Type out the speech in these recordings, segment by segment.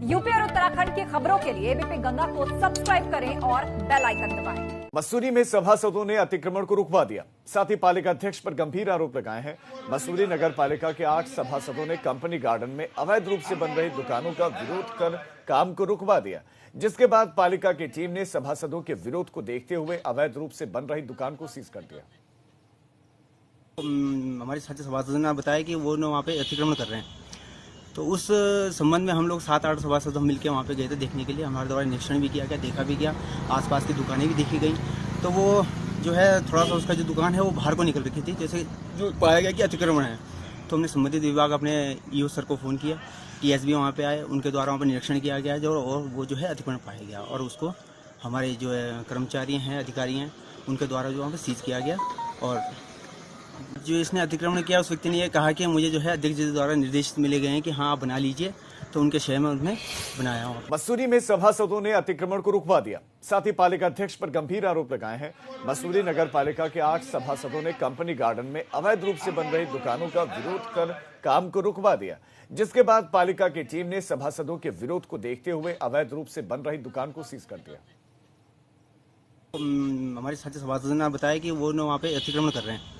UP और उत्तराखंड की खबरों के लिए एबीपी गंगा को सब्सक्राइब करें और बेल आइकन दबाएं। मसूरी में सभासदों ने अतिक्रमण को रुकवा दिया। साथ ही पालिका अध्यक्ष पर गंभीर आरोप लगाए हैं। मसूरी नगर पालिका के 8 सभासदों ने कंपनी गार्डन में अवैध रूप से बन रही दुकानों का विरोध कर काम को रुकवा दिया, जिसके बाद पालिका की टीम ने सभासदों के विरोध को देखते हुए अवैध रूप से बन रही दुकान को सीज कर दिया। हमारे साथी सभासदों ने बताया कि वो वहाँ पे अतिक्रमण कर रहे हैं, तो उस संबंध में हम लोग 7-8 सभासद हम मिलकर वहाँ पे गए थे देखने के लिए। हमारे द्वारा निरीक्षण भी किया गया, देखा भी गया, आसपास की दुकानें भी देखी गई। तो वो जो है थोड़ा सा उसका जो दुकान है वो बाहर को निकल रखी थी, जैसे जो पाया गया कि अतिक्रमण है। तो हमने संबंधित विभाग अपने ईओ सर को फ़ोन किया, टीएसबी वहाँ पे आए, उनके द्वारा वहाँ पर निरीक्षण किया गया जो और वो जो है अतिक्रमण पाया गया और उसको हमारे जो है कर्मचारी हैं, अधिकारी हैं, उनके द्वारा जो वहाँ पर सीज किया गया। और जो इसने अतिक्रमण किया उस व्यक्ति ने ये कहा कि मुझे जो है अध्यक्ष जी द्वारा निर्देश मिले गए हैं कि हाँ बना लीजिए, तो उनके शहर में उन्होंने बनाया हुआ। मसूरी में सभासदों ने अतिक्रमण को रुकवा दिया। साथ ही पालिका अध्यक्ष पर गंभीर आरोप लगाए हैं। मसूरी नगर पालिका के 8 सभासदों ने कंपनी गार्डन में अवैध रूप से बन रही दुकानों का विरोध कर काम को रुकवा दिया, जिसके बाद पालिका की टीम ने सभासदों के विरोध को देखते हुए अवैध रूप से बन रही दुकान को सीज कर दिया। हमारे साथी सभासदों ने बताया कि वो वहाँ पे अतिक्रमण कर रहे हैं,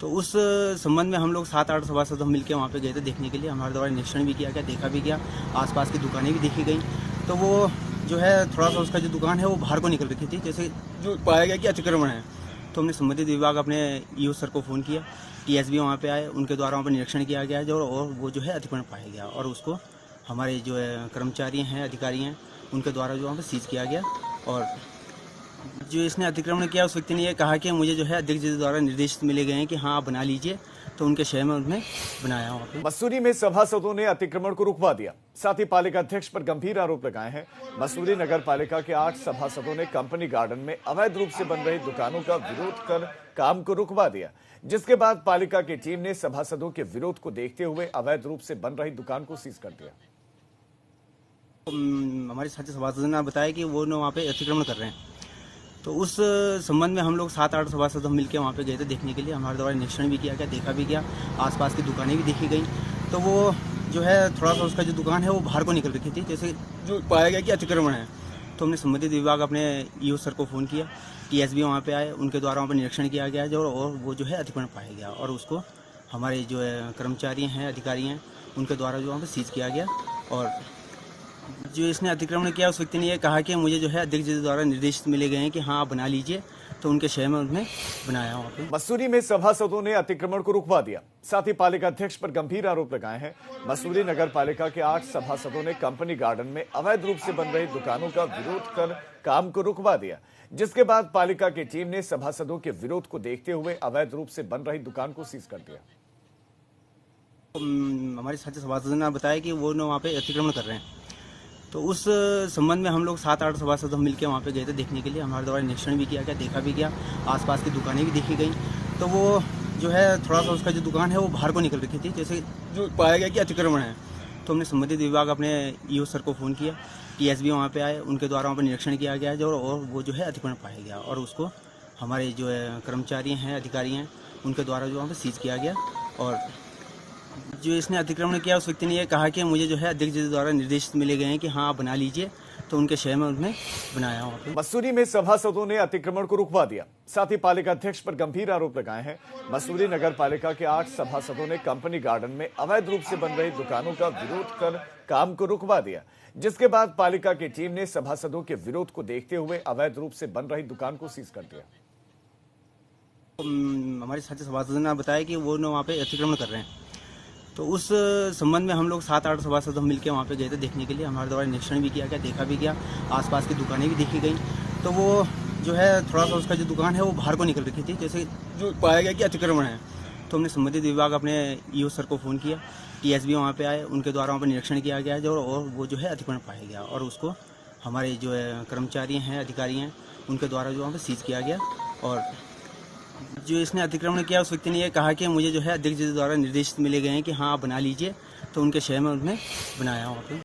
तो उस संबंध में हम लोग 7-8 सभासद हम मिलकर वहाँ पे गए थे देखने के लिए। हमारे द्वारा निरीक्षण भी किया गया, देखा भी गया, आसपास की दुकानें भी देखी गई। तो वो जो है थोड़ा सा उसका जो दुकान है वो बाहर को निकल रखी थी, जैसे जो पाया गया कि अतिक्रमण है। तो हमने संबंधित विभाग अपने ईओ सर को फ़ोन किया, टीएसबी वहाँ पे आए, उनके द्वारा वहाँ पर निरीक्षण किया गया जो और वो जो है अतिक्रमण पाया गया और उसको हमारे जो है कर्मचारी हैं, अधिकारी हैं, उनके द्वारा जो वहाँ पर सीज किया गया। और जो इसने अतिक्रमण किया उस व्यक्ति ने ये कहा कि मुझे जो है अध्यक्ष जी द्वारा निर्देश मिले गए हैं कि हाँ बना लीजिए, तो उनके शहर में उन्होंने बनाया हुआ। मसूरी में सभासदों ने अतिक्रमण को रुकवा दिया। साथ ही पालिका अध्यक्ष पर गंभीर आरोप लगाए हैं। मसूरी नगर पालिका के 8 सभासदों ने कंपनी गार्डन में अवैध रूप से बन रही दुकानों का विरोध कर काम को रुकवा दिया, जिसके बाद पालिका की टीम ने सभासदों के विरोध को देखते हुए अवैध रूप से बन रही दुकान को सीज कर दिया। हमारे साथी सभासदों ने बताया कि वो वहाँ पे अतिक्रमण कर रहे हैं, तो उस संबंध में हम लोग 7-8 सभासद हम मिलकर वहाँ पे गए थे देखने के लिए। हमारे द्वारा निरीक्षण भी किया गया, देखा भी गया, आसपास की दुकानें भी देखी गई। तो वो जो है थोड़ा सा उसका जो दुकान है वो बाहर को निकल रखी थी, जैसे जो पाया गया कि अतिक्रमण है। तो हमने संबंधित विभाग अपने ईओ सर को फ़ोन किया, टीएसबी वहाँ पे आए, उनके द्वारा वहाँ पर निरीक्षण किया गया जो और वो जो है अतिक्रमण पाया गया और उसको हमारे जो है कर्मचारी हैं, अधिकारी हैं, उनके द्वारा जो वहाँ पर सीज किया गया। और जो इसने अतिक्रमण किया उस व्यक्ति ने ये कहा कि मुझे जो है अध्यक्ष जी द्वारा निर्देश मिले गए हैं कि हाँ बना लीजिए, तो उनके शहर में उन्होंने बनाया हुआ। मसूरी में सभासदों ने अतिक्रमण को रुकवा दिया। साथ ही पालिका अध्यक्ष पर गंभीर आरोप लगाए हैं। मसूरी नगर पालिका के 8 सभासदों ने कंपनी गार्डन में अवैध रूप से बन रही दुकानों का विरोध कर काम को रुकवा दिया, जिसके बाद पालिका की टीम ने सभासदों के विरोध को देखते हुए अवैध रूप से बन रही दुकान को सीज कर दिया। हमारे साथी सभासदों ने बताया कि वो वहाँ पे अतिक्रमण कर रहे हैं, तो उस संबंध में हम लोग 7-8 सभासद हम मिलकर वहाँ पे गए थे देखने के लिए। हमारे द्वारा निरीक्षण भी किया गया, देखा भी गया, आसपास की दुकानें भी देखी गई। तो वो जो है थोड़ा सा उसका जो दुकान है वो बाहर को निकल रखी थी, जैसे जो पाया गया कि अतिक्रमण है। तो हमने संबंधित विभाग अपने ईओ सर को फ़ोन किया, टीएसबी वहाँ पे आए, उनके द्वारा वहाँ पर निरीक्षण किया गया जो और वो जो है अतिक्रमण पाया गया और उसको हमारे जो है कर्मचारी हैं, अधिकारी हैं, उनके द्वारा जो वहाँ पर सीज किया गया। और जो इसने अतिक्रमण किया उस व्यक्ति ने ये कहा कि मुझे जो है अध्यक्ष जी द्वारा निर्देश मिले गए हैं कि हाँ बना लीजिए, तो उनके शहर में उन्होंने बनाया हुआ। मसूरी में सभासदों ने अतिक्रमण को रुकवा दिया। साथ ही पालिका अध्यक्ष पर गंभीर आरोप लगाए हैं। मसूरी नगर पालिका के 8 सभासदों ने कंपनी गार्डन में अवैध रूप से बन रही दुकानों का विरोध कर काम को रुकवा दिया, जिसके बाद पालिका की टीम ने सभासदों के विरोध को देखते हुए अवैध रूप से बन रही दुकान को सीज कर दिया। हमारे साथी सभासदों ने बताया कि वो वहाँ पे अतिक्रमण कर रहे हैं, तो उस संबंध में हम लोग 7-8 सभासद हम मिलकर वहाँ पे गए थे देखने के लिए। हमारे द्वारा निरीक्षण भी किया गया, देखा भी गया, आसपास की दुकानें भी देखी गई। तो वो जो है थोड़ा सा उसका जो दुकान है वो बाहर को निकल रखी थी, जैसे जो पाया गया कि अतिक्रमण है। तो हमने संबंधित विभाग अपने ईओ सर को फ़ोन किया, टीएसबी वहाँ पे आए, उनके द्वारा वहाँ पर निरीक्षण किया गया जो और वो जो है अतिक्रमण पाया गया और उसको हमारे जो है कर्मचारी हैं, अधिकारी हैं, उनके द्वारा जो वहाँ पर सीज किया गया। और जो इसने अतिक्रमण किया उस व्यक्ति ने ये कहा कि मुझे जो है अध्यक्ष जी द्वारा निर्देश मिले गए हैं कि हाँ बना लीजिए, तो उनके शहर में उन्होंने बनाया हुआ।